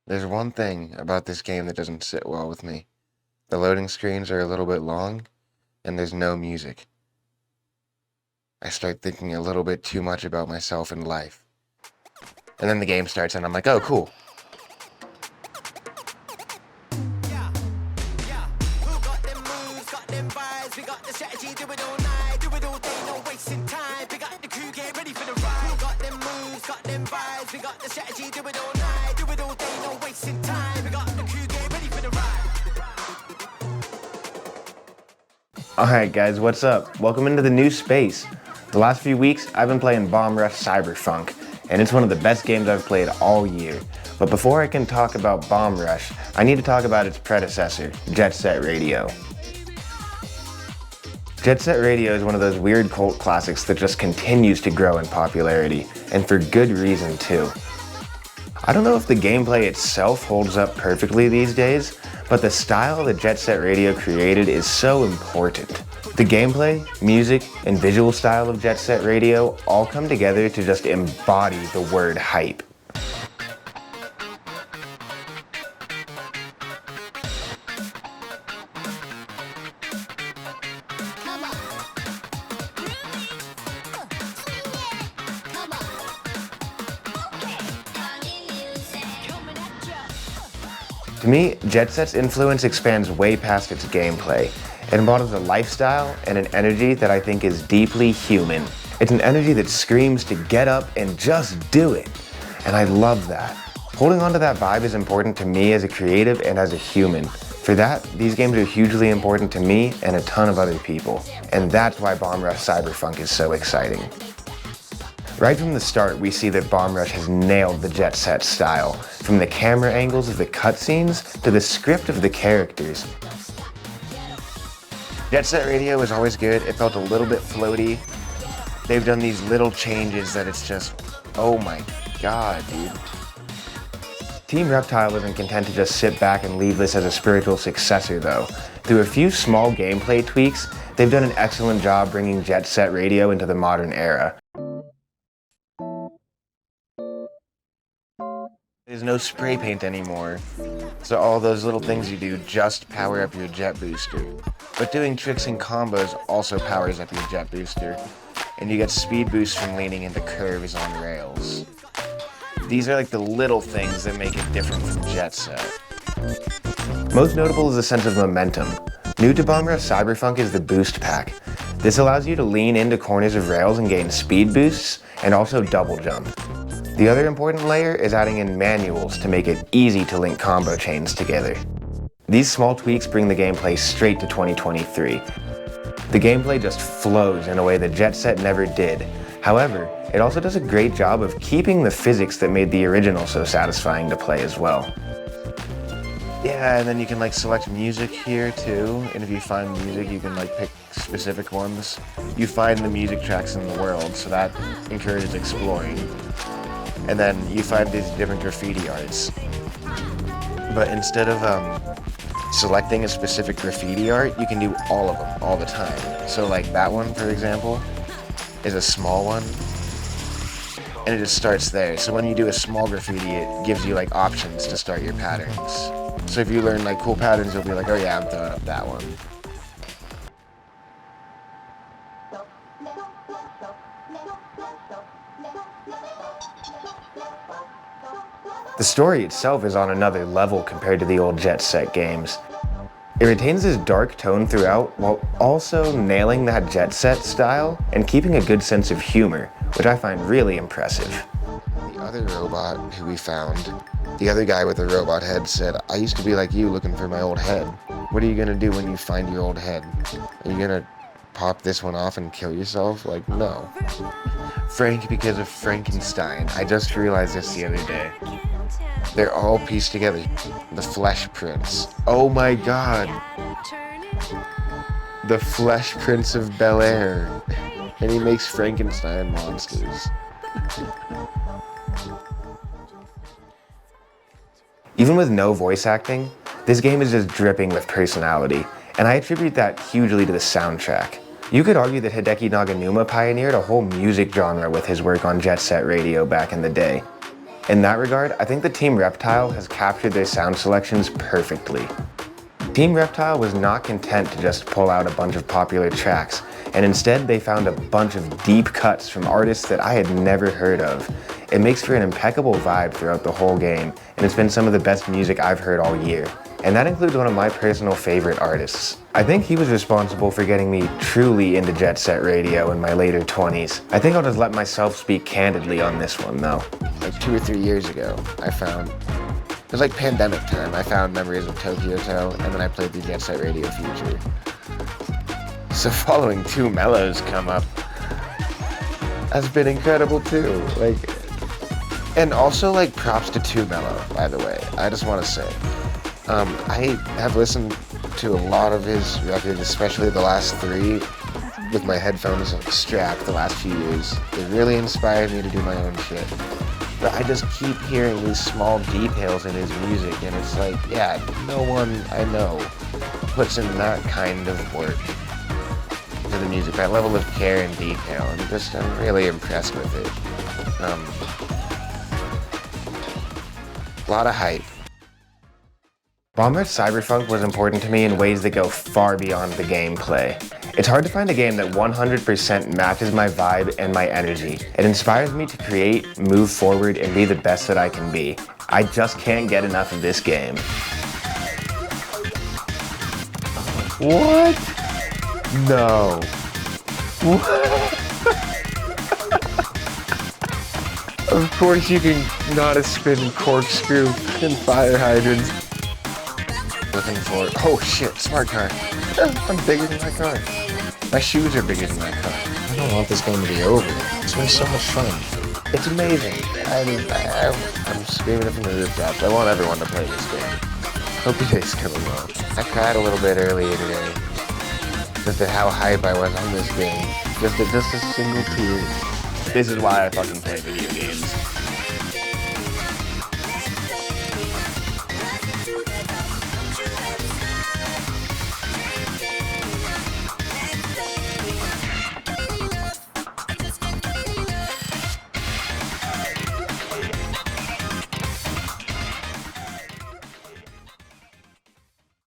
There's one thing about this game that doesn't sit well with me. The loading screens are a little bit long, and there's no music. I start thinking a little bit too much about myself and life. And then the game starts, and I'm like, oh, cool. Alright guys, what's up? Welcome into the new space. The last few weeks, I've been playing Bomb Rush Cyberfunk, and it's one of the best games I've played all year. But before I can talk about Bomb Rush, I need to talk about its predecessor, Jet Set Radio. Jet Set Radio is one of those weird cult classics that just continues to grow in popularity, and for good reason too. I don't know if the gameplay itself holds up perfectly these days, but the style that Jet Set Radio created is so important. The gameplay, music, and visual style of Jet Set Radio all come together to just embody the word hype. To me, Jet Set's influence expands way past its gameplay. It embodies a lifestyle and an energy that I think is deeply human. It's an energy that screams to get up and just do it. And I love that. Holding on to that vibe is important to me as a creative and as a human. For that, these games are hugely important to me and a ton of other people. And that's why Bomb Rush Cyberfunk is so exciting. Right from the start, we see that Bomb Rush has nailed the Jet Set style, from the camera angles of the cutscenes to the script of the characters. Jet Set Radio was always good. It felt a little bit floaty. They've done these little changes that it's just, oh my god, dude. Team Reptile isn't content to just sit back and leave this as a spiritual successor though. Through a few small gameplay tweaks, they've done an excellent job bringing Jet Set Radio into the modern era. There's no spray paint anymore, so all those little things you do just power up your jet booster. But doing tricks and combos also powers up your jet booster, and you get speed boosts from leaning into curves on rails. These are like the little things that make it different from Jet Set. Most notable is the sense of momentum. New to Bomb Rush Cyberfunk is the Boost Pack. This allows you to lean into corners of rails and gain speed boosts, and also double jump. The other important layer is adding in manuals to make it easy to link combo chains together. These small tweaks bring the gameplay straight to 2023. The gameplay just flows in a way that Jet Set never did. However, it also does a great job of keeping the physics that made the original so satisfying to play as well. Yeah, and then you can like select music here too, and if you find music you can like pick specific ones. You find the music tracks in the world, so that encourages exploring. And then you find these different graffiti arts. But instead of selecting a specific graffiti art, you can do all of them all the time. So like that one, for example, is a small one, and it just starts there. So when you do a small graffiti, it gives you like options to start your patterns. So if you learn like cool patterns, you'll be like, oh yeah, I'm throwing up that one. The story itself is on another level compared to the old Jet Set games. It retains this dark tone throughout while also nailing that Jet Set style and keeping a good sense of humor, which I find really impressive. The other robot who we found, the other guy with the robot head said, I used to be like you looking for my old head. What are you gonna do when you find your old head? Are you gonna pop this one off and kill yourself? Like, no. Frank because of Frankenstein. I just realized this the other day. They're all pieced together. The Flesh Prince. Oh my god. The Flesh Prince of Bel-Air. And he makes Frankenstein monsters. Even with no voice acting, this game is just dripping with personality, and I attribute that hugely to the soundtrack. You could argue that Hideki Naganuma pioneered a whole music genre with his work on Jet Set Radio back in the day. In that regard, I think the Team Reptile has captured their sound selections perfectly. Team Reptile was not content to just pull out a bunch of popular tracks, and instead they found a bunch of deep cuts from artists that I had never heard of. It makes for an impeccable vibe throughout the whole game, and it's been some of the best music I've heard all year. And that includes one of my personal favorite artists. I think he was responsible for getting me truly into Jet Set Radio in my later 20s. I think I'll just let myself speak candidly on this one though. Like 2 or 3 years ago, it was like pandemic time, I found Memories of Tokyo Toe, and then I played the Jet Set Radio Future. So following 2 mellows come up has been incredible too. And also props to 2 Mellow, by the way. I just want to say, I have listened to a lot of his records, especially the last 3, with my headphones strapped the last few years. It really inspired me to do my own shit. But I just keep hearing these small details in his music, and it's like, yeah, no one I know puts in that kind of work to the music, that level of care and detail, and I'm really impressed with it. A lot of hype. Bomb Rush Cyberfunk was important to me in ways that go far beyond the gameplay. It's hard to find a game that 100% matches my vibe and my energy. It inspires me to create, move forward, and be the best that I can be. I just can't get enough of this game. What? No. What? Of course you can not a spin corkscrew and fire hydrants. Looking for, oh shit, smart car. I'm bigger than my car. My shoes are bigger than my car. I don't want this game to be over. It's been so much fun. It's amazing. I'm screaming it from the rooftops. I want everyone to play this game. Hope your day's going well. I cried a little bit earlier today. Just at how hype I was on this game. Just a single tear. This is why I fucking play video games.